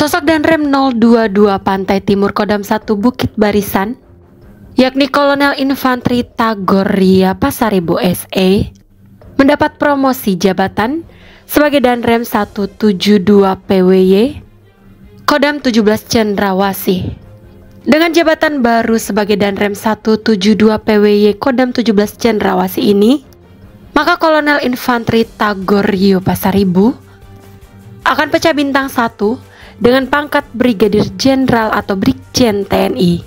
Sosok Danrem 022 Pantai Timur Kodam 1 Bukit Barisan, yakni Kolonel Infanteri Tagor Ria Pasaribu SE, mendapat promosi jabatan sebagai Danrem 172 PWY Kodam 17 Cendrawasih. Dengan jabatan baru sebagai Danrem 172 PWY Kodam 17 Cendrawasih ini, maka Kolonel Infanteri Tagor Ria Pasaribu akan pecah bintang 1 dengan pangkat Brigadir Jenderal atau Brigjen TNI.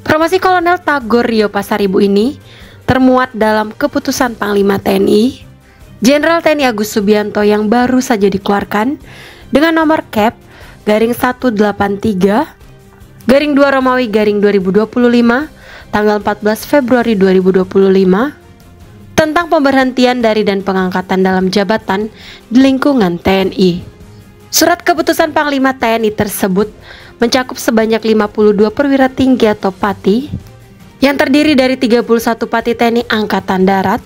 Promosi Kolonel Tagor Ria Pasaribu ini termuat dalam keputusan Panglima TNI Jenderal TNI Agus Subianto yang baru saja dikeluarkan dengan nomor Cap /183 /2 Romawi /2025 tanggal 14 Februari 2025 tentang pemberhentian dari dan pengangkatan dalam jabatan di lingkungan TNI. Surat keputusan Panglima TNI tersebut mencakup sebanyak 52 perwira tinggi atau Pati yang terdiri dari 31 Pati TNI Angkatan Darat,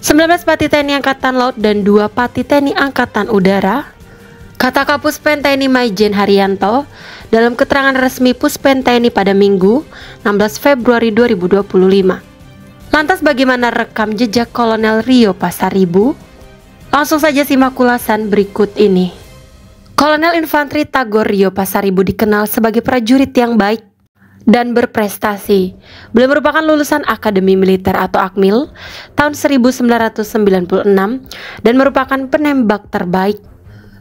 19 Pati TNI Angkatan Laut dan 2 Pati TNI Angkatan Udara, kata Kapuspen TNI Maijen Haryanto dalam keterangan resmi Puspen TNI pada Minggu 16 Februari 2025. Lantas bagaimana rekam jejak Kolonel Ria Pasaribu? Langsung saja simak ulasan berikut ini. Kolonel Infanteri Tagor Ria Pasaribu dikenal sebagai prajurit yang baik dan berprestasi. Beliau merupakan lulusan Akademi Militer atau Akmil tahun 1996 dan merupakan penembak terbaik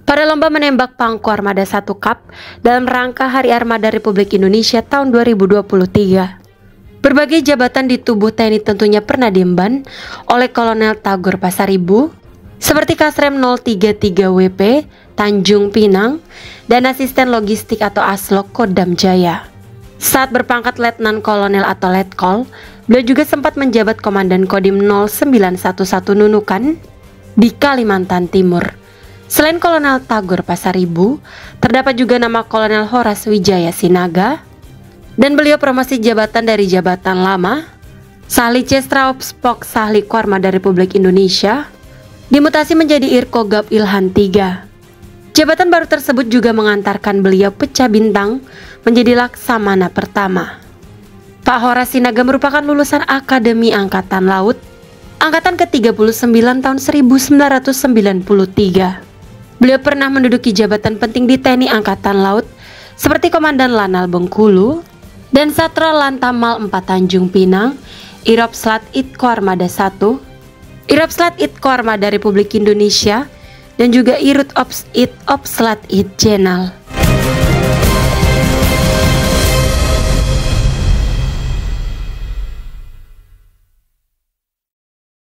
pada lomba menembak Pangku Armada 1 Cup dalam rangka Hari Armada Republik Indonesia tahun 2023. Berbagai jabatan di tubuh TNI tentunya pernah diemban oleh Kolonel Tagor Pasaribu, seperti Kasrem 033 WP Tanjung Pinang dan Asisten Logistik atau Aslok Kodam Jaya. Saat berpangkat Letnan Kolonel atau Letkol, beliau juga sempat menjabat Komandan Kodim 0911 Nunukan di Kalimantan Timur. Selain Kolonel Tagor Pasaribu, terdapat juga nama Kolonel Horas Wijaya Sinaga, dan beliau promosi jabatan dari jabatan lama Sahli Cestraops Pok Sahli Kormada Republik Indonesia dimutasi menjadi Irkogab Ilhan 3. Jabatan baru tersebut juga mengantarkan beliau pecah bintang menjadi Laksamana pertama. Pak Horas Sinaga merupakan lulusan Akademi Angkatan Laut Angkatan ke-39 tahun 1993. Beliau pernah menduduki jabatan penting di TNI Angkatan Laut seperti Komandan Lanal Bengkulu dan Satra Lantamal 4 Tanjung Pinang, Irop Slat Itko Armada 1, Irop Slat Itko Armada Republik Indonesia, dan juga Irut Ops It Opslat It Jenal.